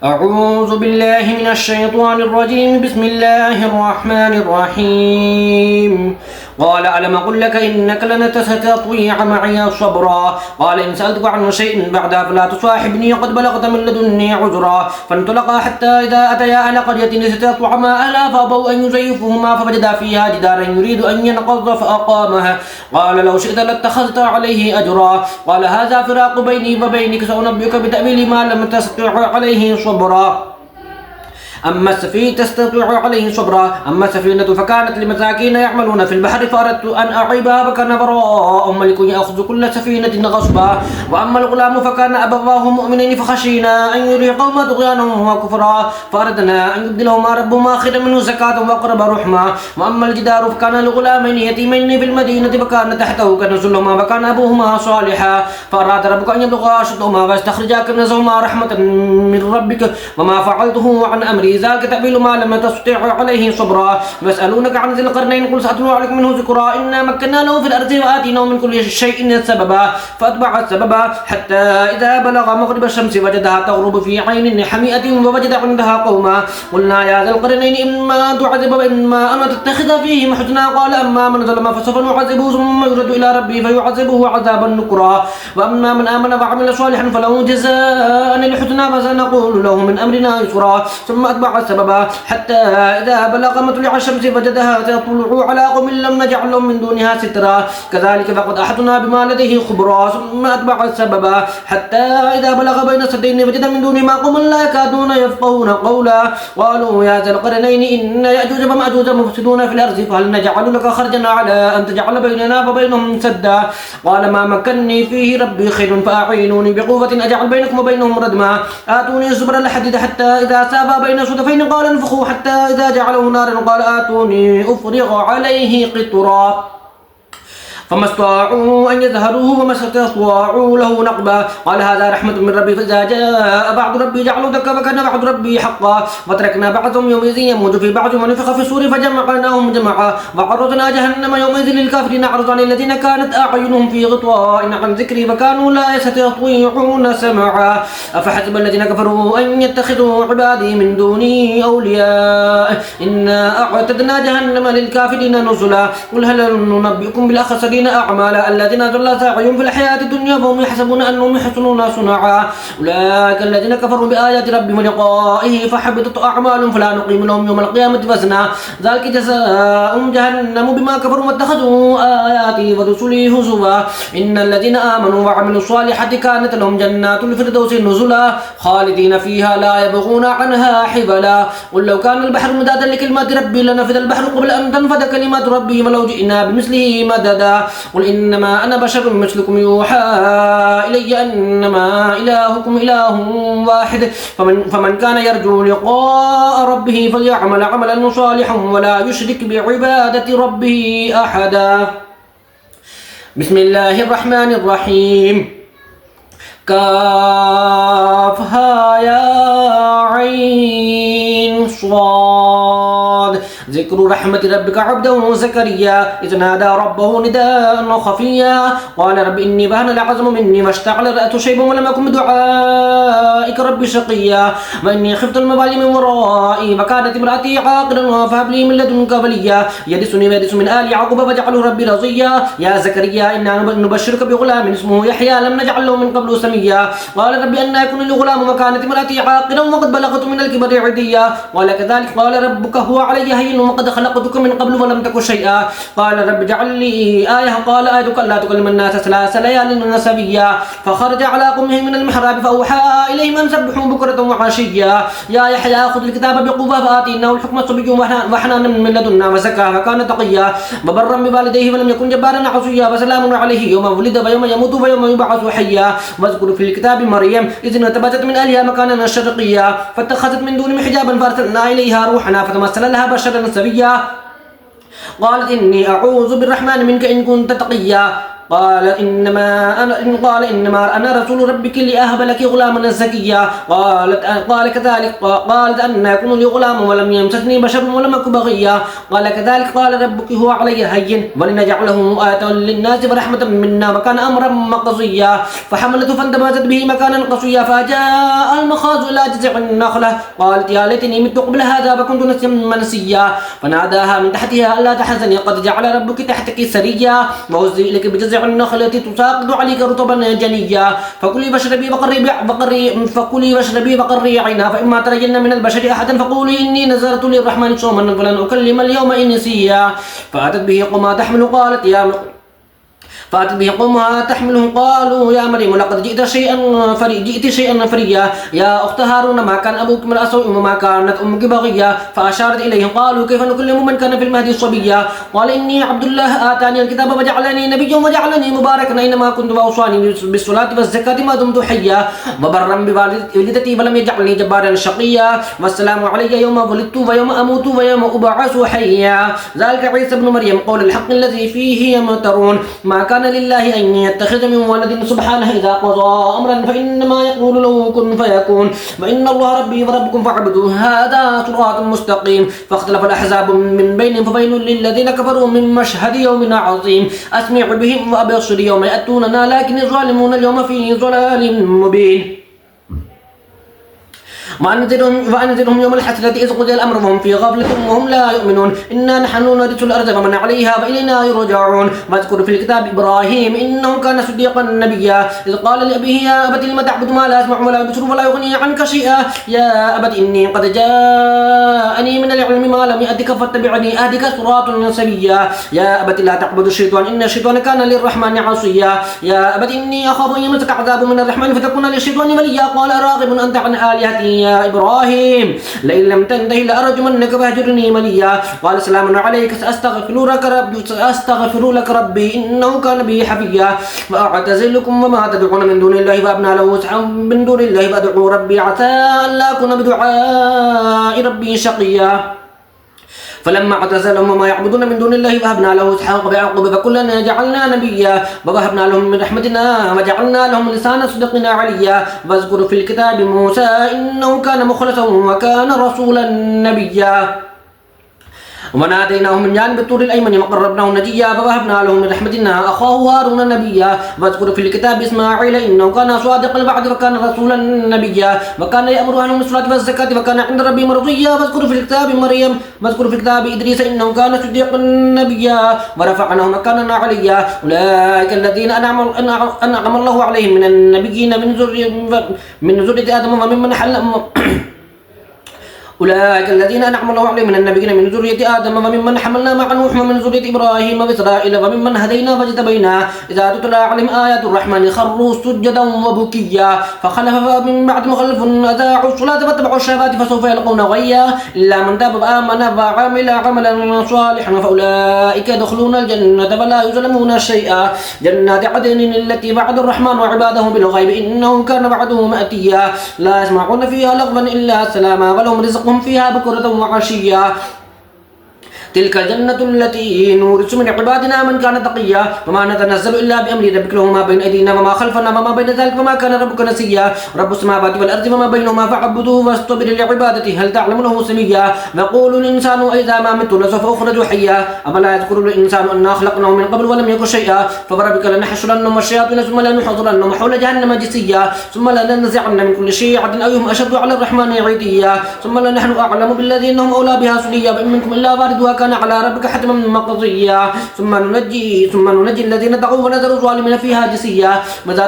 أعوذ بالله من الشيطان الرجيم. بسم الله الرحمن الرحيم. قال ألم أقل لك إنك لن تستطيع معي صبرا. قال إن سألتك عن شيء بعدها فلا تصاحبني قد بلغت من لدني عذرا. فانطلقا حتى إذا أتيا أهل قرية استطعما أهلها فأبوا أن يزيفوهما فوجدا فيها جدارا يريد أن ينقض فأقامها. قال لو شئت لاتخذت عليه أجرا. قال هذا فراق بيني وبينك سأنبئك بتأويل ما لم تستطع عليه صبرا. أما السفينة فكانت لمساكين يعملون في البحر فأردت أن أعيبها فكان براء ملك يأخذ كل سفينة غصبا. وأما الغلام فكان أبواه مؤمنين فخشينا أن يرهقهما طغيانا وكفرا فأردنا أن يبدلهما ربهما خيرا منه زكاة وأقرب رحما. وأما الجدار فكان لغلامين يتيمين في المدينة فكان تحته كنز لهما فكان أبوهما صالحا فأراد ربك أن يبلغا أشدهما فاستخرجا كنزهما رحمة من ربك وما فعلته عن أمري ذلك تأويل ما لم تستطع عليه صبرا. يسألونك عن ذي القرنين قل سأتلو عليكم منه ذكرا. إنا مكنا له في الأرض وآتيناه من كل شيء سببا فأتبع السببا حتى إذا بلغ مغرب الشمس وجدها تغرب في عين حمئة ووجد عندها قوما. قلنا يا ذا القرنين إما أن تعذب وإما أن تتخذ فيهم حسنا. قال أما من ظلم فسوف نعذبه ثم يرد إلى ربه فيعذبه عذابا نكرا. وأما من آمن وعمل صالحا فله جزاء الحسنى فسنقول له من أمرنا يسرا. ثم أتبع السببا حتى إذا بلغ مطلع الشمس وجدها تطلع على قوم لم نجعل لهم من دونها سترا. كذلك فقد أحطنا بما لديه خبرا. ثم أتبع السببا حتى إذا بلغ بين السدين وجد من دونهما قوما لا يكادون يفقهون قولا. قالوا يا ذا القرنين إن يأجوج ومأجوج مفسدون في الأرض فهل نجعل لك خرجا على أن تجعل بيننا وبينهم سدا. قال ما مكنني فيه ربي خير فأعينوني بقوة أجعل بينكم وبينهم ردما. آتوني زبر الحديد حتى إذا سابا بين صدفين قال انفخوا حتى إذا جعله نارا قال آتوني أفرغ عليه قطرا. فما استطاعوا أن يظهروه وما استطاعوا له نقبا. قال هذا رحمة من ربي فإذا جاء بعض ربي جعلوا دكا وكان بعض ربي حقا. وتركنا بعضهم يومئذ يموت في بعض ونفخ في الصور فجمعناهم جمعا. وعرضنا جهنم يومئذ للكافرين عرضا الذين كانت أعينهم في غطاء عن ذكري فكانوا لا يستطيعون سمعا. أفحسب الذين كفروا أن يتخذوا عبادي من دوني أولياء إنا أعتدنا جهنم للكافرين نزلا. قل هل ننبئكم بالأخسرين أعمالا الذين ضل سعيهم في الحياة الدنيا فهم يحسبون أنهم يحسنون صنعا. أولئك الذين كفروا بآيات ربهم ولقائه فحبطت أعمالهم فلا نقيم لهم يوم القيامة وزنا. ذلك جزاؤهم جهنم بما كفروا واتخذوا آياتي ورسلي هزوا. إن الذين آمنوا وعملوا الصالحات كانت لهم جنات الفردوس نزلا خالدين فيها لا يبغون عنها حبلا. قل لو كان البحر مدادا لكلمات ربي لنفذ البحر قبل أن تنفذ كلمات ربي ولو جئنا بمثله مددا. قل إنما أنا بشر مثلكم يوحى إلي أنما إلهكم إله واحد فمن كان يرجو لقاء ربه فليعمل عملا صالحا ولا يشرك بعبادة ربه أحدا. بسم الله الرحمن الرحيم. كافها يا عين صاد. ذكر رحمة ربك عبده زكريا إذ نادى ربه نداء خفيا قال رب إني بهن العظم مني واشتعل الرأس شيبا ولم أكن بدعائك رب شقيا وإني خفت الموالي من ورائي وكانت امرأتي عاقرا فهب لي من لدنك وليا يرثني ويرث من آل يعقوب واجعله ربي رضيا. يا زكريا إنا نبشرك بغلام اسمه يحيى لم نجعل له من قبل سميا. قال رب أن يكون لي غلام وكانت امرأتي عاقرا وقد بلغت من الكبر عتيا. قال كذلك قال ربك هو علي هين وقد خلقتك من قبل ولم تك شيئا. قال رب اجعل لي آية. قال آيتك ألا تكلم الناس ثلاث ليال سويا. فخرج على قومه من المحراب فأوحى إليهم أن سبحوا بكرة وعشيا. يا يحيى خذ الكتاب بقوة فآتيناه الحكم صبي وحنانا من لدنا وزكاة فكان تقيا وبرا بوالديه ولم يكن جبارا عصيا وسلام عليه يوم ولد ويوم يموت ويوم يبعث حيا. واذكر في الكتاب مريم إذ انتبذت من أهلها مكانا شرقيا فاتخذت من دونهم حجابا فأرسلنا إليها روحنا فتمثل لها بشرا سويا. قالت إني أعوذ بالرحمن منك إن كنت تقيا. قال إنما أنا رسول ربك لأهب لك غلاما زكيا. قال كذلك قالت أن يكون لي غلام ولم يمسسني بشر ولم أك بغيا. قال كذلك قال ربك هو علي هين ولنجعله آية للناس ورحمة منا وكان أمرا مقضيا. فحملته فانتبذت به مكانا قصيا فجاء المخاض إلى جذع النخلة قالت يا ليتني مت قبل هذا وكنت نسيا منسيا. فناداها من تحتها ألا تحزني قد جعل ربك تحتك سريا وهزي إليك بجذع النخلة تساقط عليك رطبا جنيا. فكلي واشربي وقري عينا فإما ترين من البشر أحدا فقولي إني نذرت للرحمن صوما فلن أكلم اليوم إنسيا. فأتت به قومها تحمل فأتت به قومها تحمله قالوا يا مريم لقد جئت شيئا فريا. يا أخت هارون ما كان أبوك امرأ سوء وما كانت أمك بغيا. فأشارت إليهم قالوا كيف نكلم من كان في المهد صبيا. قال إني عبد الله آتاني الكتاب وجعلني نبيا وجعلني مباركا أينما كنت وأوصاني بالصلاة والزكاة ما دمت حيا وبرا بوالدتي فلم يجعلني جبارا شقيا. والسلام علي يوم ولدت ويوم أموت ويوم أبعث حيا. ذلك عيسى بن مريم قول الحق الذي فيه يمترون. ما كان لله أن يتخذ من ولد سبحانه إذا قضى أمرا فإنما يقول له كن فيكون وإن الله ربي وربكم فاعبدوه هذا صراط مستقيم. فاختلف الأحزاب من بينهم فويل للذين كفروا من مشهد يوم عظيم. أسمع بهم وأبصر يوم يأتوننا لكن الظالمون اليوم في ضلال مبين. وأنذرهم يوم الحسرة إذ قضي الأمر وهم في غفلة وهم لا يؤمنون. إنا نحن نرث الأرض ومن عليها وإلينا يرجعون. واذكر في الكتاب إبراهيم إنه كان صديقا نبيا إذ قال لأبيه يا أبت لم تعبد ما لا يسمع ولا يبصر ولا يغني عنك شيئا. يا أبت إني قد جاءني من العلم ما لم يأتك فاتبعني أهدك صراطا سويا. يا أبت لا تعبد الشيطان إن الشيطان كان للرحمن عصيا. يا أبت إني أخاف أن يمسك عذاب من الرحمن فتكون للشيطان وليا. قال راغب أنت عن آلهتي يا إبراهيم لئن لم تنتهي لأرجمنك فاهجرني مليا. قال سلام عليك سأستغفر لك ربي إنه كان بي حفيا. وأعتزلكم وما تدعون من دون الله وأبنى له من دون الله وأدعو ربي عسى ألا أكون بدعاء ربي شقيا. فلما اعتزلهم وما يعبدون من دون الله وهبنا له إسحاق ويعقوب فكلنا جعلنا نبيا ووهبنا لهم من رحمتنا وجعلنا لهم لسان صدقنا عليا. واذكر في الكتاب موسى إنه كان مخلصا وكان رسولا نبيا. وناديناه من جانب الطور الأيمن وقربناه نجيا فوهبنا له من رحمتنا أخاه هارون نبيا. واذكر في الكتاب إسماعيل إنه كان صادق الوعد وكان رسولا نبيا وكان يأمر أهله بالصلاة والزكاة وكان عند ربه مرضيا. واذكر في الكتاب مريم واذكر في الكتاب إدريس إنه كان صديقا نبيا ورفعناه مكانا عليا. أولئك الذين أنعم الله عليهم من النبيين من ذرية آدم وممن حل أولئك الذين أنعم الله عليهم من النبيين من ذرية آدم وممن حملنا مع نوح ومن ذرية إبراهيم وإسرائيل وممن هدينا واجتبينا. إذا تتلى عليهم آيات الرحمن خروا سجدا وبكيا. فخلف من بعد مخلف أذاعوا الصلاة واتبعوا الشهوات فسوف يلقون غيا. إلا من تاب وآمن وعمل عملا صالحا فأولئك يدخلون الجنة ولا يظلمون شيئا. جنات عدن التي وعد الرحمن وعباده بالغيب إنه كان وعده مأتيا. لا يسمعون فيها لغوا إلا سلاما ولهم رزق هم فيها بكرة وعشيا. تلك الجنة التي نورث من عبادنا من كان تقيا. وما نتنزل إلا بأمر ربك له ما بين أيدينا وما خلفنا وما بين ذلك وما كان ربك نسيا. رب السماوات والأرض وما بينهما فاعبدوه واصطبر لعبادته هل تعلم له سميا. يقول الإنسان إذا ما مت لسوف أخرج حيا. أفلا يذكر الإنسان أنا خلقناه من قبل ولم يكن شيئا. فوربك لنحشرنهم الشياطين ثم لنحضرنهم حول جهنم جثيا. ثم لننزعن من كل شيعة أيهم أشد على الرحمن عتيا. ثم لنحن أعلم بالذين هم أولى بها صليا وإن منكم إلا واردها كان على ربك حتما مقضيا. ثم ننجي الذين تقوا ونذر الظالمين فيها جثيا. وإذا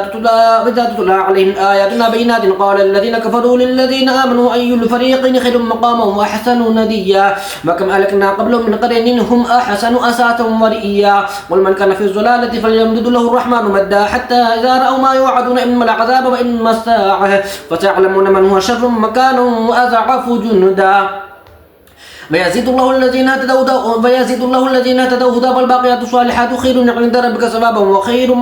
تتلى عليهم آياتنا بينات قال الذين كفروا للذين آمنوا أي الفريقين خير مقاما وأحسن نديا. وكم أهلكنا قبلهم من قرن هم أحسن أساسا ورئيا. قل من كان في الضلالة فليمدد له الرحمن مدا حتى إذا رأوا ما يوعدون إما العذاب وإما الساعة فسيعلمون من هو شر مكانا وأضعف جندا. فيزيد الله الذين اهتدوا هدى والباقيات الصالحات خير عند ربك ثوابا وخير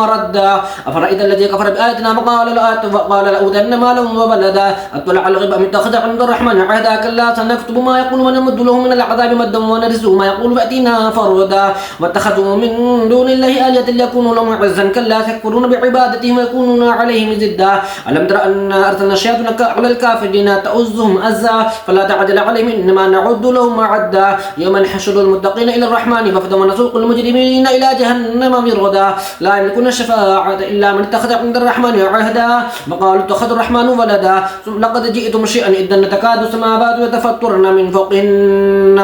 مردا أفرأيت الذي كفر بآياتنا فقال لأوتين مالا وولدا أطلع الغيب أم اتخذ عند الرحمن عهدا كلا سنكتب ما يقول ونمد له من العذاب مدا ونرثه ما يقول فأتينا فردا واتخذوا من دون الله آلهة ليكونوا لهم عزا كلا سيكفرون بعبادتهم ويكونون عليهم ضدا ألم تر أنا أرسلنا الشياطين على الكافرين تؤزهم أزا فلا تعجل عليهم إنما نعد لهم عدا يوم نحشر المتقين إلى الرحمن وفدا ونسوق المجرمين إلى جهنم مردا لا يملكون الشفاعة إلا من اتخذ عند الرحمن عهدا وقالوا اتخذ الرحمن ولدا لقد جئتم شيئا إذا تكاد السماوات يتفطرن من فوقهن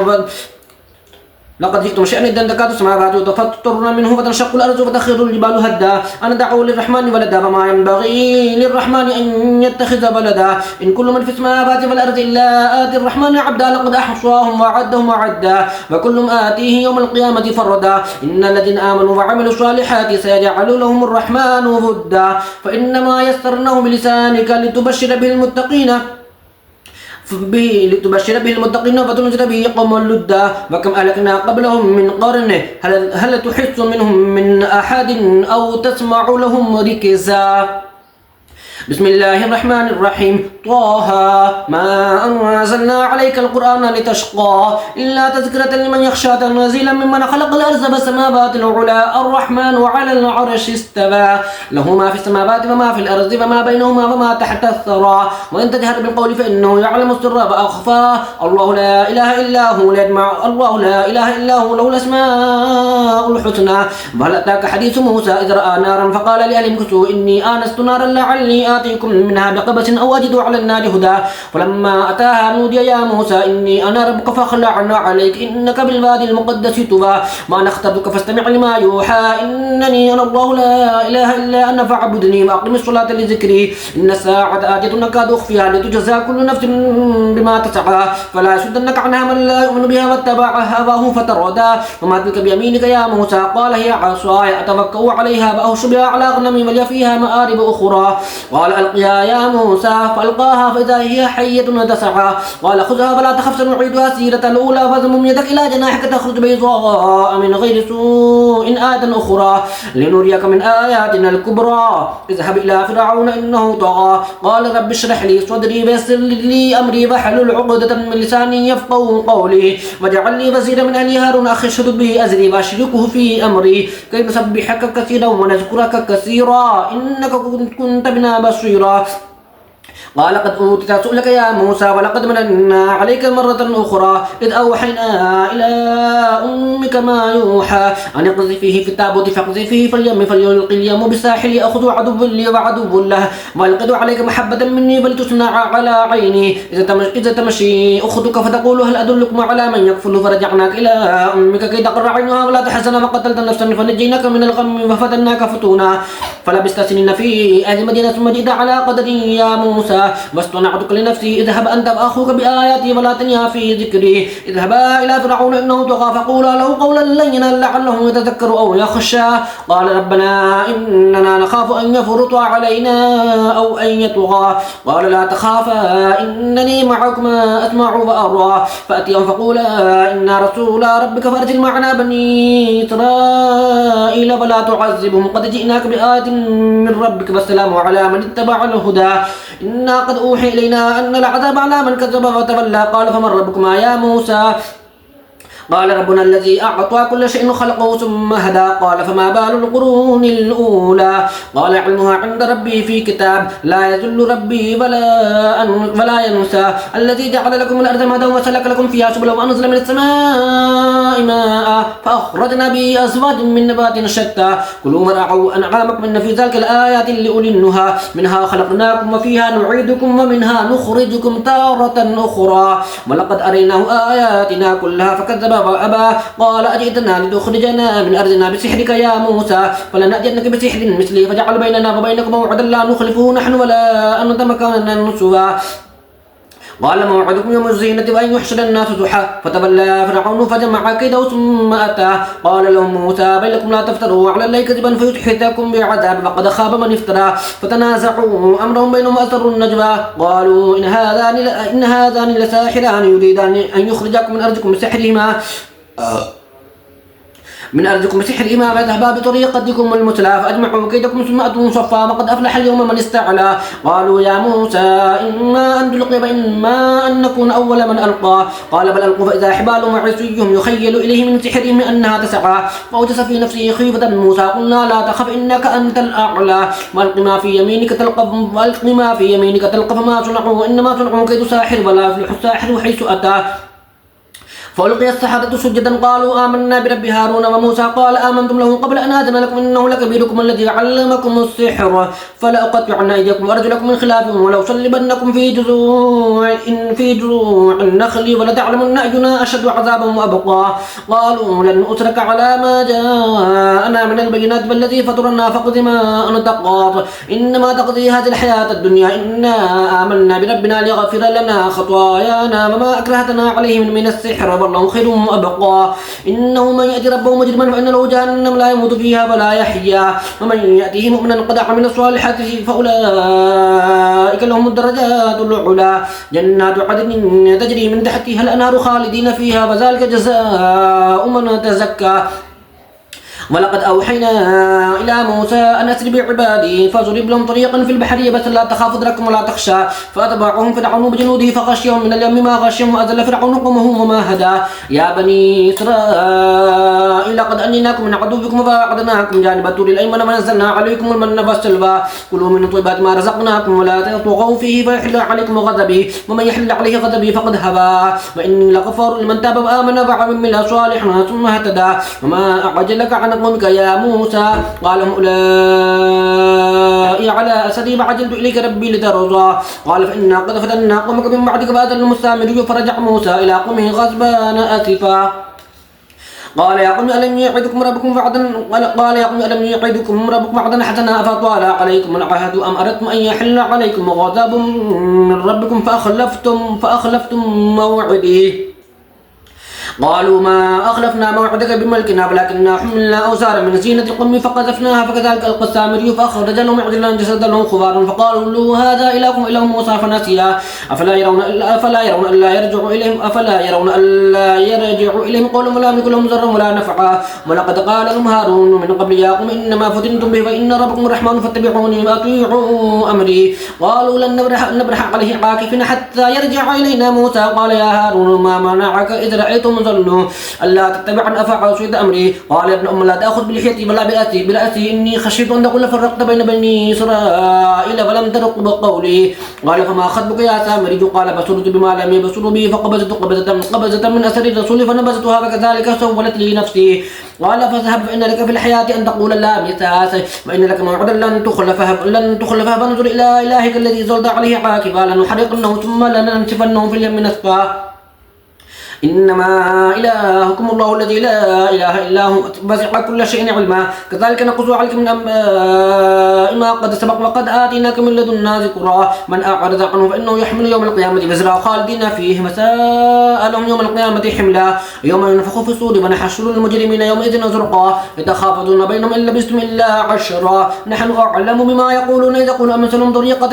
لقد جئتم شيئا إذا تكاد السماوات يتفطرن منه فتنشق الأرض وتخر الجبال هدا أن دعوا للرحمن ولدا فما ينبغي للرحمن أن يتخذ ولدا إن كل من في السماوات والأرض إلا آتي الرحمن عبدا لقد أحصاهم وعدهم عدا وكلهم آتيه يوم القيامة فردا إن الذين آمنوا وعملوا الصالحات سيجعل لهم الرحمن ودا فإنما يسرناه بلسانك لتبشر به المتقين فتنذر به قوما لدا وكم أهلكنا قبلهم من قرن هل تحس منهم من أحد أو تسمع لهم ركزا بسم الله الرحمن الرحيم طه ما أنزلنا عليك القرآن لتشقى إلا تذكرة لمن يخشى تنزيلا ممن خلق الأرض والسماوات العلى الرحمن وعلى العرش استوى له ما في السماوات وما في الأرض وما بينهما وما تحت الثرى وإن تجهر بالقول فإنه يعلم السر وأخفى الله لا إله إلا هو له الأسماء الحسنى وهل أتاك حديث موسى إذ رأى نارا فقال لأهلهم كثوا إني آنست نارا لعلي آتيكم منها بقبس أو أجد على النار هدى فلما أتاها نودي يا موسى إني أنا ربك فاخلع عليك إنك بالوادي المقدس طوى ما نختبك فاستمع لما يوحى إنني أنا الله لا إله إلا أنا فاعبدني وأقم الصلاة لذكري إن الساعة آتية نكاد أخفيها لتجزى كل نفس بما تسعى فلا يصدنك عنها من لا يؤمن بها واتبع هواه فتردى وما تلك بيمينك يا موسى قال هي عصاي أتوكأ عليها وأهش بها على غنمي ولي فيها مآرب أخرى قال ألقيها يا موسى فألقاها فإذا هي حية تسعى قال خذها فلا تخف سنعيدها سيرة الأولى فاضمم يدك إلى جناحك تخرج بيضاء من غير سوء آية أخرى لنريك من آياتنا الكبرى اذهب إلى فرعون إنه طغى قال رب اشرح لي صدري ويسر لي أمري واحلل عقدة من لساني يفقهوا قولي واجعل لي وزيرا من أهلي هارون أخي اشدد به أزري وأشركه في أمري كي نسبحك كثيرا ونذكرك كثيرا إنك كنت بنا بصيرا قال قد أوتيت سؤلك يا موسى ولقد مننا عليك مرة أخرى إذ أوحينا إلى أمك ما يوحى أن اقذفيه في التابوت فاقذفيه في اليم فليلقي اليم بالساحل يأخذ عدو لي وعدو له وألقد عليك محبة مني فلتصنع على عيني إذا تمشي أختك فتقول هل أدلكم على من يكفل فرجعناك إلى أمك كي تقر عينها ولا تحزن وقتلت نفسا فنجيناك من الغم وفتناك فتونا فلبست سنين في أهل مدينة ثم جئت على قدر يا موسى واصطنعتك لنفسي اذهب أنت وأخوك بآياتي ولا تنيا في ذكري اذهبا إلى فرعون إنه طغى فقولا له قولا لينا لعله يتذكر أو يخشى قال ربنا إننا نخاف أن يفرط علينا أو أن يطغى قال لا تخافا إنني معكما أسمع وأرى فأتيهم فقولا إنا رسول ربك فأرسل معنا بني إسرائيل ولا تعذبهم قد جئناك بآية من ربك والسلام على من اتبع الهدى إنا قد أوحي إلينا أن العذاب على من كذب وتولى قال فمن ربكما يا موسى قال ربنا الذي أعطى كل شيء خلقه ثم هدى قال فما بال القرون الأولى قال علمها عند ربي في كتاب لا يذل ربي ولا ينسى الذي جعل لكم الأرض مهدا وسلك لكم فيها سبلا وأنزل من السماء ماء فأخرجنا به أزواج من نبات شتى كلوا ورعوا أنعامكم إن في ذلك الآيات لأولي النهى منها خلقناكم وفيها نعيدكم ومنها نخرجكم تارة أخرى ولقد أريناه آياتنا كلها فكذب وأبى قال أجئتنا لتخرجنا من أرضنا بسحرك يا موسى فلنأتينك بسحر مثلي فجعل بيننا وبينكم موعدا لا نخلفه نحن ولا أنت مكانا نسوا قال موعدكم يوم الزينة وأن يحشر الناس ضحى فتولى فرعون فجمع كيده ثم أتى قال لهم موسى بينكم لا تفتروا على الله كذبا فيضحككم بعذاب فقد خاب من افترى فتنازعوا أمرهم بينهم وأسروا النجوى قالوا إن هذان لساحران يريدان أن يخرجاكم من أرضكم بسحرهما فاذهبا بطريقتكم المثلى فأجمعوا كيدكم ثم أتوا صفا وقد أفلح اليوم من استعلى قالوا يا موسى إما أن تلقي وإما أن نكون أول من ألقى قال بل ألقوا فإذا حبالهم وعصيهم يخيل إليه من سحرهم أنها تسعى فأوجس في نفسه خيفة موسى قلنا لا تخف إنك أنت الأعلى وألق ما في يمينك تلقف ما صنعوا إنما صنعوا كيد ساحر ولا يفلح الساحر حيث أتى فألقي السحرة سجدا قالوا آمنا برب هارون وموسى قال آمنتم له قبل أن آذن لكم إنه لكبيركم الذي علمكم السحر فلأقطعن أيديكم وأرجلكم من خلاف ولأصلبنكم في جذوع النخل ولتعلمن أينا أشد عذابا وأبقى قالوا لن نؤثرك على ما جاءنا من البينات بالذي فطرنا فاقض ما أنت قاض إنما تقضي هذه الحياة الدنيا إنا آمنا بربنا ليغفر لنا خطايانا وما أكرهتنا عليه من السحر والله خير وأبقى إنه من يأتي ربه مجرما فإن له جهنم لا يموت فيها ولا يحيا ومن يأتيه مؤمنا قد عمل الصالحات فأولئك لهم الدرجات العلى جنات عدن تجري من تحتها الأنهار خالدين فيها وذلك جزاء من تزكى ولقد أوحينا إلى موسى أن أسر بعبادي فاضرب لهم طريقا في البحر يبسا لا تخاف دركا ولا تخشى فأتبعهم فرعون بجنوده فغشيهم من اليم ما غشيهم وأزل فرعون قومه وما هدى يا بني إسرائيل قد أنجيناكم من عدوكم وواعدناكم جانب الطور الأيمن ونزلنا عليكم المن والسلوى كلوا من طيبات ما رزقناكم ولا تطغوا فيه فيحل عليكم غضبي ومن يحل عليه غضبي فقد هوى وإني لغفار لمن تاب وآمن وعمل صالحا ثم اهتدى وما أعجلك عن قومك يا موسى قال هم أولئك على أسري وعجلت إليك ربي لترضى قال فإنا قد فتنا قومك من بعدك فأذل المستعمري فرجع موسى إلى قومه غضبان آسفا قال يا قوم ألم يعدكم ربكم وعدا حسنا أفطال عليكم العهد أم أردتم أن يحل عليكم غضب من ربكم فأخلفتم موعدي قالوا ما أخلفنا موعدك بملكنا ولكننا حملنا أوزارا من زينة القوم فقذفناها فكذلك ألقى السامري فأخرج لهم عجلا جسدا له خوار فقالوا له هذا إلهكم إله موسى فنسيا أفلا يرون ألا يرجع إليهم قولهم ولا يملك لهم ضرا ولا نفعا ولقد قال لهم هارون من قبل يا قوم إنما فتنتم به فإن ربكم الرحمن فاتبعوني وأطيعوا أمري قالوا لن نبرح عليه عاكفين حتى يرجع إلينا موسى قال يا هارون ما منعك إذ رأيتم ظنوا ألا تتبعن أفعصيت أمري قال يا ابن أم لا تأخذ بلحيتي ولا برأسي إني خشيت أن تقول فرقت بين بني إسرائيل ولم ترقب قولي قال فما خطبك يا سامري قال بصرت بما لم يبصروا به فقبضت قبضة من أثر الرسول فنبذتها فكذلك سولت لي نفسي قال فاذهب فإن لك في الحياة أن تقول لا مساس وإن لك موعدا لن تخلفها فانظر إلى إلهك الذي ظلت عليه عاكفا لنحرقنه ثم لننسفنه في اليم نسفا إنما إلهكم الله الذي لا إله إلا هو وسع كل شيء علما كذلك نقص عليك من أنباء ما قد سبق وقد آتيناك من لدنا ذكرا من أعرض عنه فإنه يحمل يوم القيامة وزرا خالدين فيه مساء لهم يوم القيامة حملا يوم ينفخ في الصور ونحشر المجرمين يومئذ زرقا يتخافتون بينهم إن لبثتم إلا عشرا نحن أعلم بما يقولون إذا قلوا أمثلهم طريقة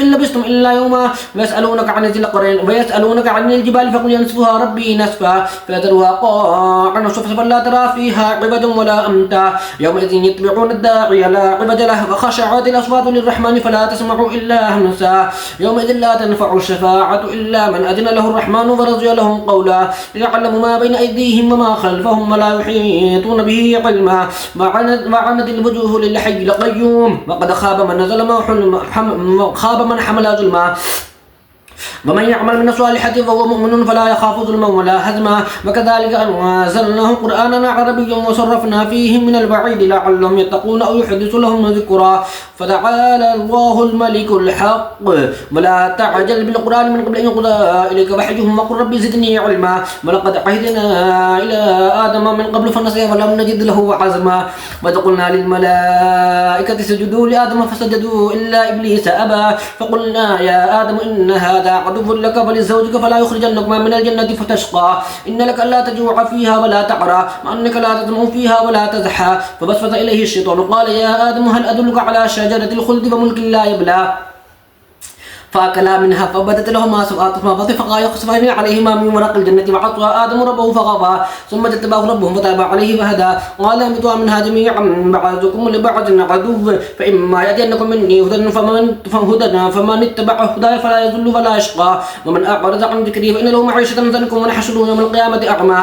إن لبثتم إلا يوما ويسألونك عن ذي القرين ويسألونك عن الجبال فقل ينسفها ربي نسفا فيذرها قاعا صفصفا لا ترى فيها عوجا ولا أمتا يومئذ يتبعون الداعي لا عوج له وخشعت الأصوات للرحمن فلا تسمع إلا همسا يومئذ لا تنفع الشفاعة إلا من أذن له الرحمن ورضي له قولا يعلم ما بين أيديهم وما خلفهم ولا يحيطون به علما وعنت الوجوه للحي القيوم وقد خاب من حمل ظلما ومن يعمل من الصالحات فهو مؤمن فلا يخاف ظلما ولا هزما وكذلك أنزلناه قرآنا عربيا وصرفنا فيه من الوعيد لعلهم يتقون أو يحدث لهم ذكرا فتعالى الله الملك الحق ولا تعجل بالقرآن من قبل أن يقضى إليك وحيه وقل رب زدني علما ولقد عهدنا إلى آدم من قبل فنسي ولم نجد له عزما وإذ قلنا للملائكة اسجدوا لآدم فسجدوا إلا إبليس أبى فقلنا يا آدم إن هذا عدو لك فلزوجك فلا يخرجنكما من الجنة فتشقى إن لك ألا تجوع فيها ولا تعرى وأنك لا تظمأ فيها ولا تزحى فوسوس إليه الشيطان قال يا آدم هل أدلك على شجرة الخلد وملك لا يبلى فأكلا منها فبدت لهما سوآتهما فطفقا يخصفان عليهما من ورق الجنة وعصى آدم ربه فغوى ثم اجتباه ربه فتاب عليه فهدى قال اهبطوا منها جميعا بعضكم لبعض عدو فإما يأتينكم مني فمن اتبع هداي فلا يضل ولا يشقى ومن أعرض عن ذكري فإن له معيشة ضنكا ونحشره يوم القيامة أعمى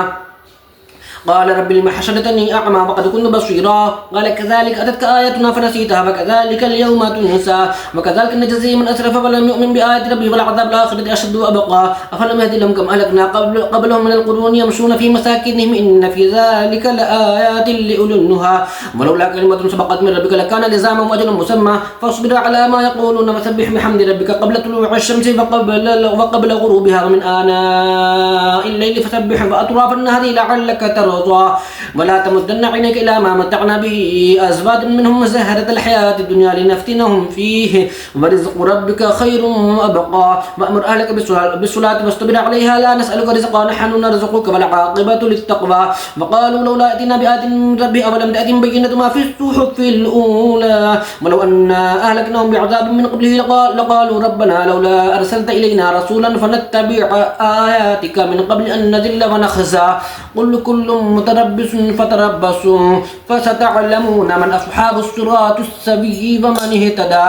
قال رب لم حشرتني أعمى وقد كنت بصيرا قال كذلك أتتك آياتنا فنسيتها وكذلك اليوم تنسى وكذلك نجزي من أسرف ولم يؤمن بآيات ربه والعذاب الآخرة أشد وأبقى أفلم يهد لهم كم أهلكنا قبلهم من القرون يمشون في مساكنهم إن في ذلك لآيات لأولي النهى ولولا كلمة سبقت من ربك لكان لزاما وأجل مسمى فاصبر على ما يقولون وسبح بحمد ربك قبل طلوع الشمس وقبل غروبها ومن آناء الليل فسبح وأطراف النهر لعلك ترضى ولا تمدن عينيك إلى ما متعنا به أزواج منهم زهرة الحياة الدنيا لنفتنهم فيه ورزق ربك خير وأبقى وأمر أهلك بالصلاة واصطبر عليها لا نسألك رزقا نحن نرزقك والعاقبة للتقوى وقالوا لولا أتينا بآية من ربه أولم تأتهم بينة ما في الصحف الأولى ولو أن أهلكناهم بعذاب من قبله لقالوا ربنا لولا أرسلت إلينا رسولا فنتبع آياتك من قبل أن نذل ونخزى قل كل متربص فتربصوا فستعلمون من أصحاب الصراط السوي ومن اهتدى